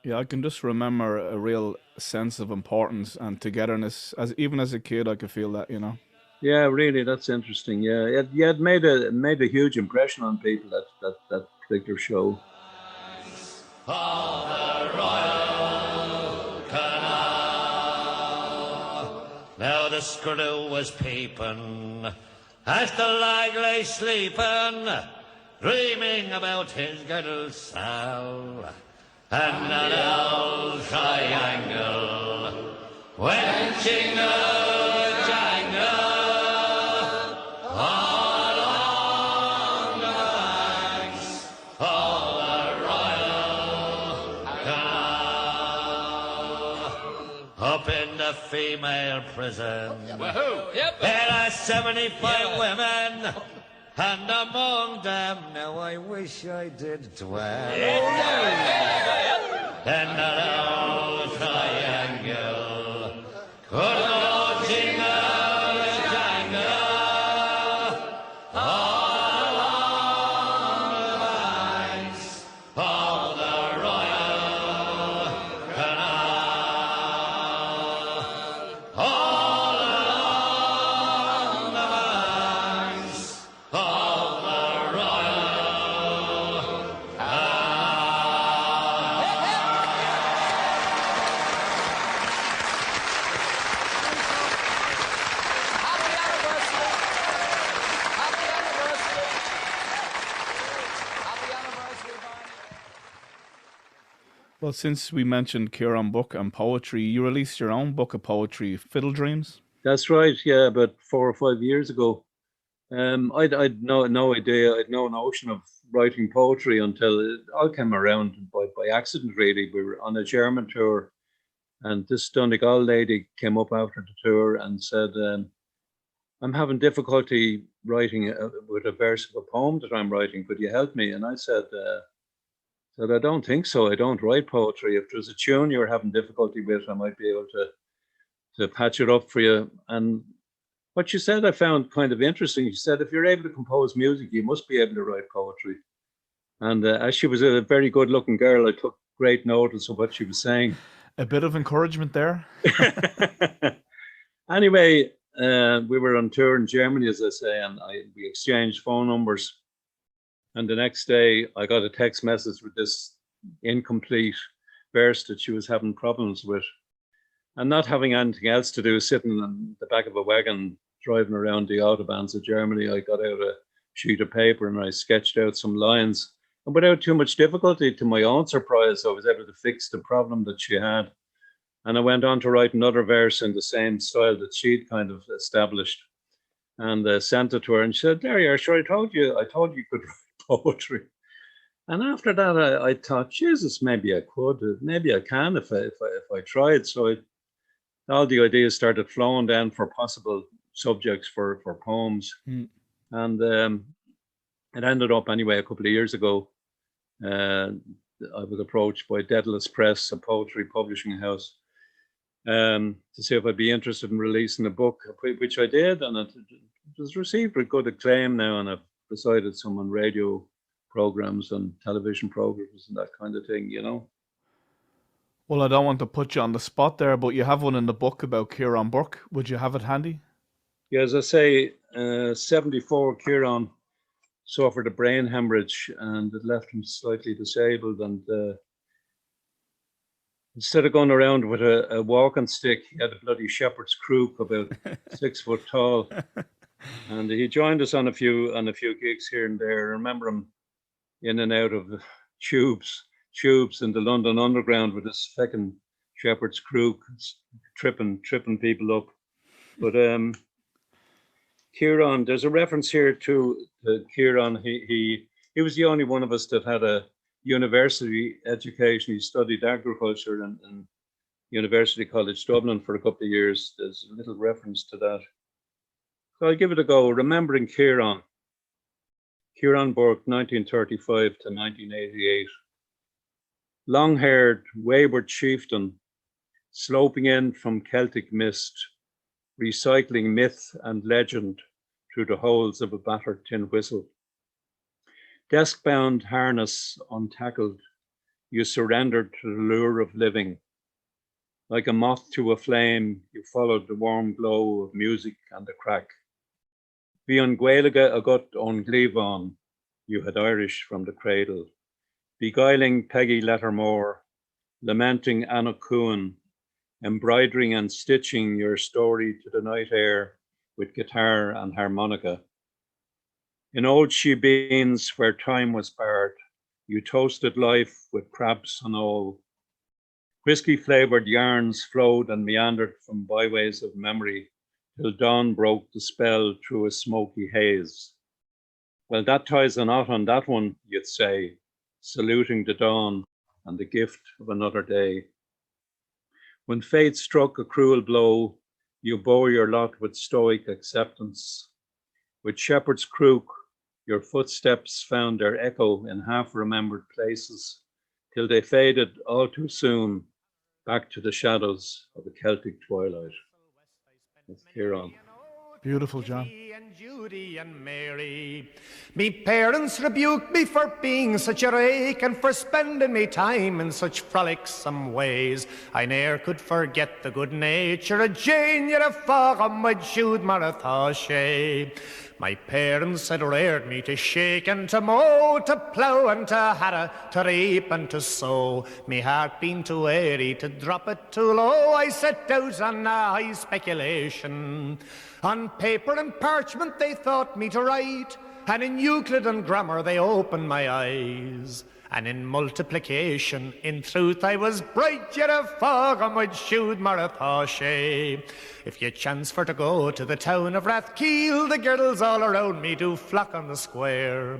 Yeah, I can just remember a real sense of importance and togetherness. Even as a kid, I could feel that, you know. Yeah, really, that's interesting. Yeah, it made a huge impression on people, that particular show. Now the screw was peeping as the lag lay sleeping, dreaming about his girdle sow, and an old triangle went jingle jangle all along the banks of the Royal Canal. Up in the female prison, there are 75 women, and among them now I wish I did dwell. Then that old triangle could go jingle jangle all along the banks of the Royal Canal. All along the banks of the Royal Well, since we mentioned Ciarán Bourke and poetry, you released your own book of poetry, Fiddle Dreams. That's right. Yeah, about 4 or 5 years ago. I'd no idea. I'd no notion of writing poetry until it all came around by accident. Really, we were on a German tour, and this Donegal lady came up after the tour and said, "I'm having difficulty writing with a verse of a poem that I'm writing. Could you help me?" And I said, "I don't think so. I don't write poetry. If there's a tune you're having difficulty with, I might be able to patch it up for you." And what she said I found kind of interesting. She said, if you're able to compose music, you must be able to write poetry. And as she was a very good looking girl, I took great notice of what she was saying. A bit of encouragement there. Anyway, we were on tour in Germany, as I say, and we exchanged phone numbers. And the next day I got a text message with this incomplete verse that she was having problems with. And not having anything else to do, sitting in the back of a wagon, driving around the autobahns of Germany, I got out a sheet of paper and I sketched out some lines. And without too much difficulty, to my own surprise, I was able to fix the problem that she had. And I went on to write another verse in the same style that she'd kind of established, and sent it to her. And she said, "There you are, sure, I told you you could write poetry." And after that, I thought, Jesus, maybe I could, maybe I can if I tried. So all the ideas started flowing down for possible subjects for poems. And it ended up anyway a couple of years ago. I was approached by Daedalus Press, a poetry publishing house, to see if I'd be interested in releasing a book, which I did, and it was received with good acclaim now, and I've recited some on radio programs and television programs and that kind of thing, you know. Well, I don't want to put you on the spot there, but you have one in the book about Ciarán Bourke. Would you have it handy? Yeah, as I say, 74, Kieran suffered a brain hemorrhage and it left him slightly disabled. And instead of going around with a walking stick, he had a bloody shepherd's crook about 6 foot tall. And he joined us on a few gigs here and there. I remember him in and out of the tubes in the London Underground with his fucking shepherd's crook, tripping people up. But Kieran, there's a reference here to Kieran. He was the only one of us that had a university education. He studied agriculture in University College Dublin for a couple of years. There's a little reference to that. So I'll give it a go. Remembering Ciarán Bourke, 1935 to 1988. Long-haired, wayward chieftain, sloping in from Celtic mist, recycling myth and legend through the holes of a battered tin whistle. Desk-bound harness untackled, you surrendered to the lure of living. Like a moth to a flame, you followed the warm glow of music and the crack. Bhí an Gaeilge agat ón Gleamhain, you had Irish from the cradle. Beguiling Peggy Lettermore, lamenting Anna Coon, embroidering and stitching your story to the night air with guitar and harmonica. In old shebeens where time was barred, you toasted life with crabs and all. Whiskey-flavoured yarns flowed and meandered from byways of memory till dawn broke the spell through a smoky haze. Well, that ties a knot on that one, you'd say, saluting the dawn and the gift of another day. When fate struck a cruel blow, you bore your lot with stoic acceptance. With shepherd's crook, your footsteps found their echo in half-remembered places, till they faded all too soon back to the shadows of a Celtic twilight. That's Ciarán. Beautiful, John. And Judy and Mary. Me parents rebuked me for being such a rake and for spending me time in such frolicsome ways. I ne'er could forget the good nature of Jane, yet a fágam with Jude Maratha. My parents had reared me to shake and to mow, to plough and to harrow, to reap and to sow. Me heart being too airy to drop it too low, I set out on a high speculation. On paper and parchment they thought me to write, and in Euclid and grammar they opened my eyes. And in multiplication, in truth, I was bright, yet a fog on my shoed Maratha. If you chance for to go to the town of Rathkeel, the girls all around me do flock on the square.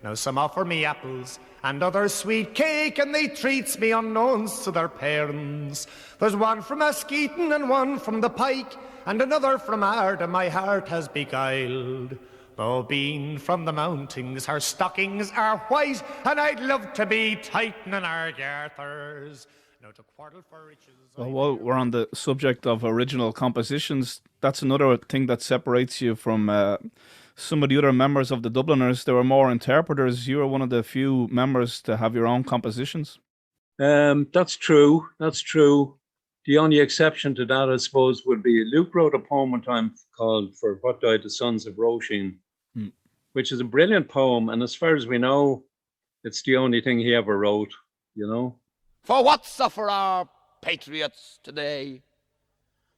Now some offer me apples, and others sweet cake, and they treats me unknowns to their parents. There's one from Askeaton and one from the Pike, and another from Ardagh my heart has beguiled. Though being from the mountains, her stockings are white, and I'd love to be tightening her garters. Now to quarrel for riches. Well, while we're on the subject of original compositions, that's another thing that separates you from some of the other members of the Dubliners. There were more interpreters. You were one of the few members to have your own compositions. That's true. That's true. The only exception to that, I suppose, would be Luke wrote a poem one time called For What Died the Sons of Roisin, which is a brilliant poem. And as far as we know, it's the only thing he ever wrote, you know. For what suffer our patriots today?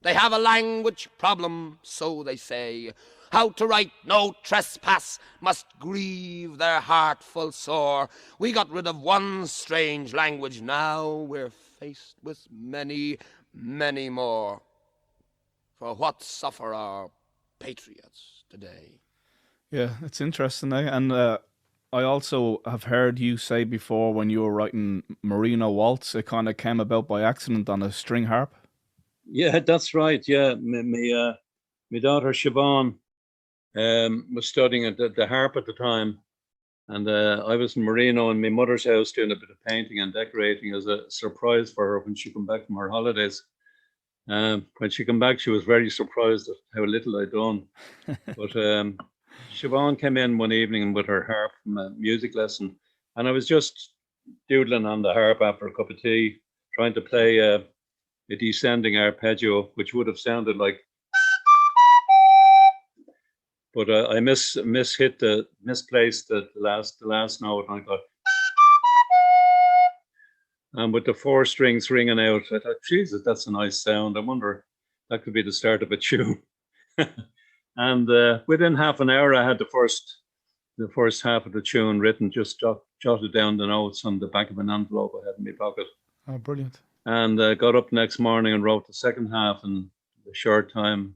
They have a language problem, so they say. How to write no trespass must grieve their heart full sore. We got rid of one strange language, now we're faced with many, many more. For what suffer our patriots today? Yeah, it's interesting, eh? And I also have heard you say before when you were writing Merino Waltz, it kind of came about by accident on a string harp. Yeah, that's right. Yeah, my daughter Siobhan was studying at the harp at the time, and I was in Merino in my mother's house doing a bit of painting and decorating as a surprise for her when she came back from her holidays. When she came back, she was very surprised at how little I'd done. But Siobhan came in one evening with her harp from a music lesson, and I was just doodling on the harp after a cup of tea, trying to play a descending arpeggio, which would have sounded like. But I misplaced the last note, and I got. And with the four strings ringing out, I thought, Jesus, that's a nice sound. I wonder that could be the start of a tune. And within half an hour, I had the first half of the tune written, just jotted down the notes on the back of an envelope I had in my pocket. Oh, brilliant. And got up next morning and wrote the second half in a short time.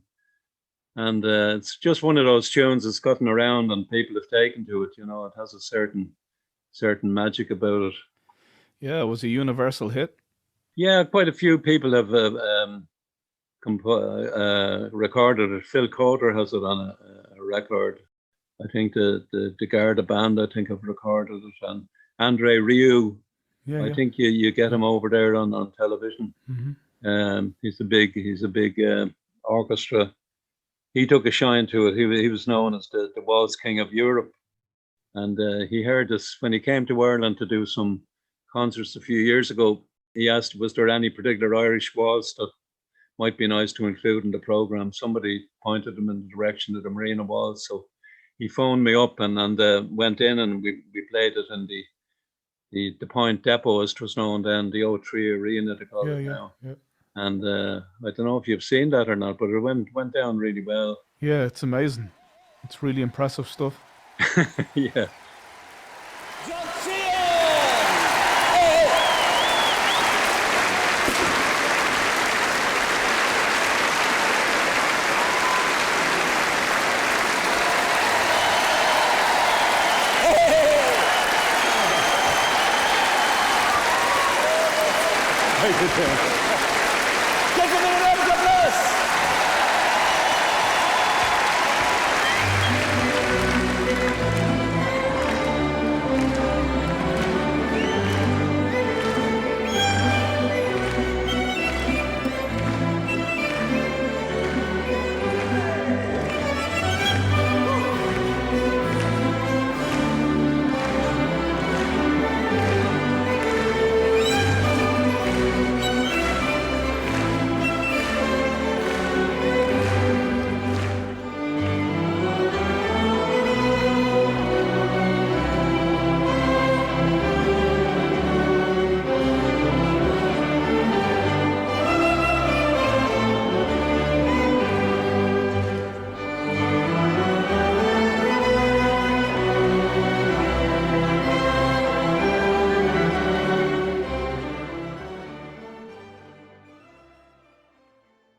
And it's just one of those tunes that's gotten around and people have taken to it. You know, it has a certain magic about it. Yeah, it was a universal hit. Yeah, quite a few people have recorded it. Phil Coulter has it on a record. I think the Garda band, I think, have recorded it. And Andre Rieu, I think you get him over there on television. Mm-hmm. He's a big orchestra he took a shine to it. He was known as the waltz king of Europe. And he heard us when he came to Ireland to do some concerts a few years ago. He asked, was there any particular Irish waltz that might be nice to include in the program? Somebody pointed him in the direction of the Marina Waltz. So he phoned me up and went in, and we played it in the Point Depot, as it was known then, the O3 Arena, they call it now. Yeah. And I don't know if you've seen that or not, but it went down really well. Yeah, it's amazing. It's really impressive stuff. Yeah. Give him a round of applause!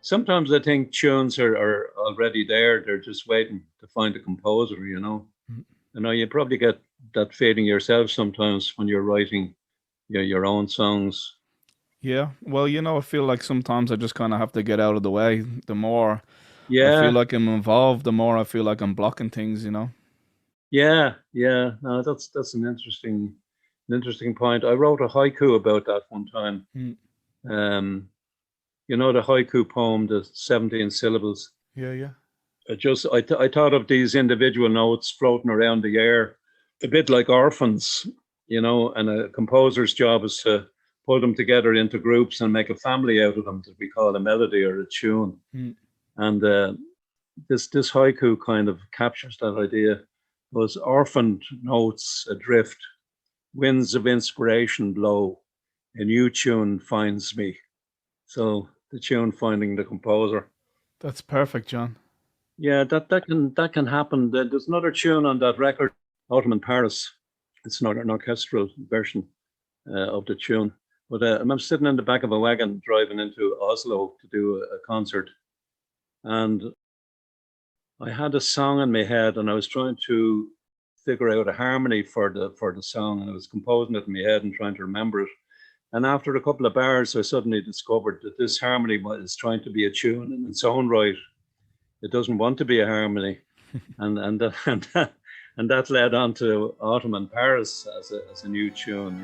Sometimes I think tunes are already there. They're just waiting to find a composer, you know. You probably get that feeling yourself sometimes when you're writing your own songs. Yeah, well, I feel like sometimes I just kind of have to get out of the way. The more I Yeah. feel like I'm involved, the more I feel like I'm blocking things, Yeah. No, that's an interesting point. I wrote a haiku about that one time. The haiku poem, the 17 syllables. Yeah. I thought of these individual notes floating around the air, a bit like orphans, and a composer's job is to pull them together into groups and make a family out of them that we call a melody or a tune. And this haiku kind of captures that idea. Those orphaned notes adrift, winds of inspiration blow, a new tune finds me. So the tune finding the composer. That's perfect, John. Yeah, that can happen. There's another tune on that record, Autumn in Paris. It's not an orchestral version of the tune. But I'm sitting in the back of a wagon driving into Oslo to do a concert. And I had a song in my head and I was trying to figure out a harmony for the song. And I was composing it in my head and trying to remember it. And after a couple of bars, I suddenly discovered that this harmony is trying to be a tune in its own right. It doesn't want to be a harmony. and that led on to Autumn in Paris as a new tune,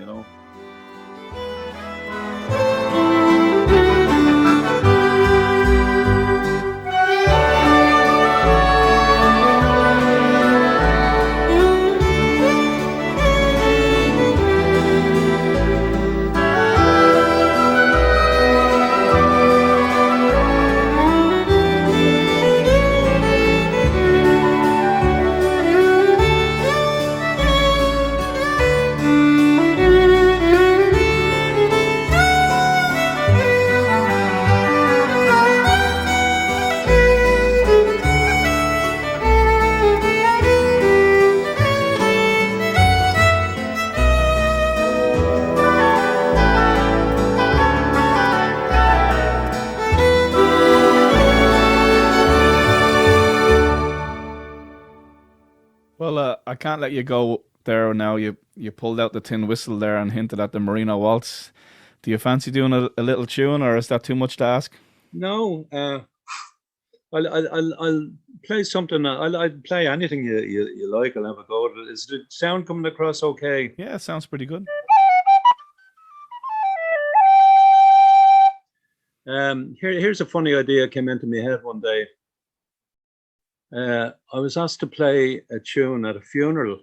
Well, I can't let you go there now. You pulled out the tin whistle there and hinted at the Merino Waltz. Do you fancy doing a little tune, or is that too much to ask? No, I'll play something. I'll play anything you like. I'll have a go at it. Is the sound coming across okay? Yeah, it sounds pretty good. Here's a funny idea came into my head one day. I was asked to play a tune at a funeral.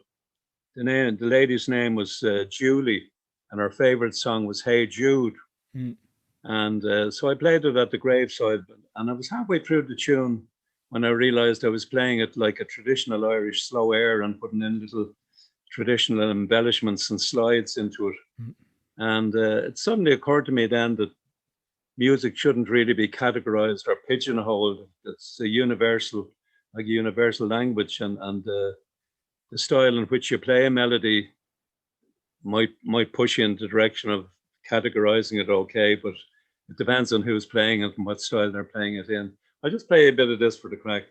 The lady's name was Julie, and her favourite song was Hey Jude. Mm. And so I played it at the graveside, and I was halfway through the tune when I realised I was playing it like a traditional Irish slow air and putting in little traditional embellishments and slides into it. Mm. And it suddenly occurred to me then that music shouldn't really be categorized or pigeonholed. It's a universal language, and the style in which you play a melody might push you in the direction of categorizing it okay, but it depends on who's playing it and what style they're playing it in. I'll just play a bit of this for the crack.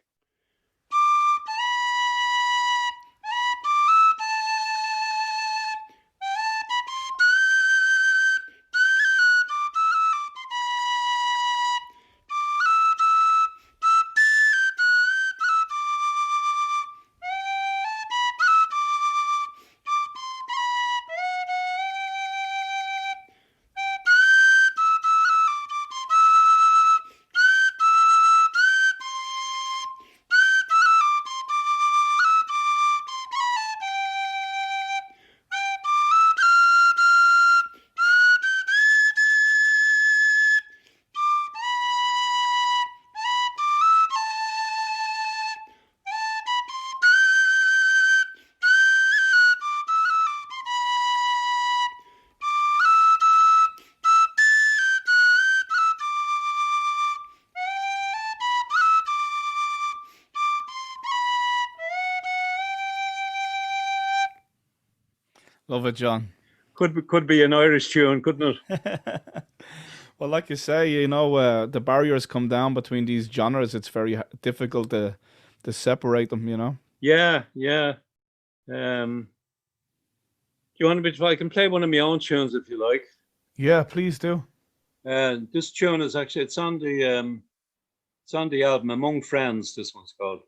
Love it, John. Could be an Irish tune, couldn't it? Well, like you say, you know, the barriers come down between these genres. It's very difficult to separate them, you know? Yeah. Do you want me to? I can play one of my own tunes if you like. Yeah, please do. This tune is actually it's on the album Among Friends. This one's called.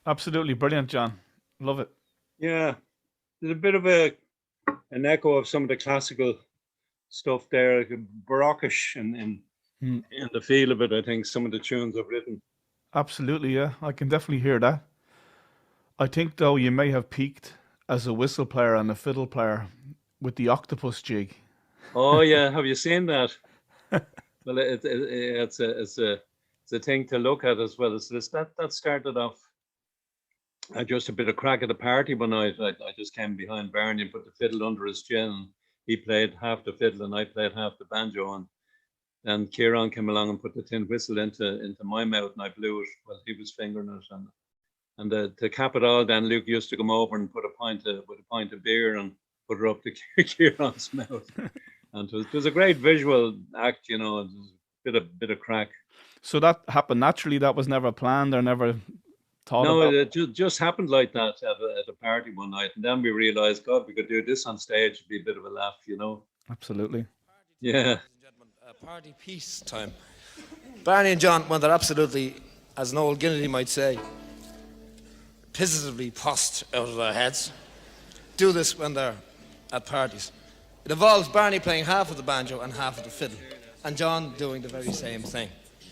Absolutely brilliant, John. Love it. Yeah, there's a bit of an echo of some of the classical stuff there, like barockish in the feel of it. I think some of the tunes I've written. Absolutely, yeah. I can definitely hear that. I think, though, you may have peaked as a whistle player and a fiddle player with the octopus jig. Oh yeah, have you seen that? Well, it's a thing to look at as well. As this that started off. Just a bit of crack at the party one night. I just came behind Barney and put the fiddle under his chin. he played half the fiddle and I played half the banjo. And then Kieran came along and put the tin whistle into my mouth, and I blew it while he was fingering it. And to cap it all, then Luke used to come over and put a pint of beer and put it up to Kieran's mouth. And it was a great visual act, you know. It was a bit of crack. So that happened naturally. That was never planned or never thought No, about. it just happened like that at a party one night, and then we realised, God, we could do this on stage. It'd be a bit of a laugh, you know. Absolutely. Yeah. Party peace time. Barney and John, when they're absolutely, as Noel Kennedy might say, positively possed out of their heads, do this when they're at parties. It involves Barney playing half of the banjo and half of the fiddle, and John doing the very same thing.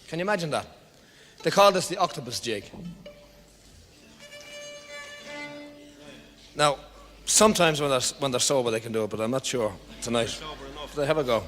Can you imagine that? They call this the octopus jig. Now, sometimes when they're sober they can do it, but I'm not sure tonight. They have a go.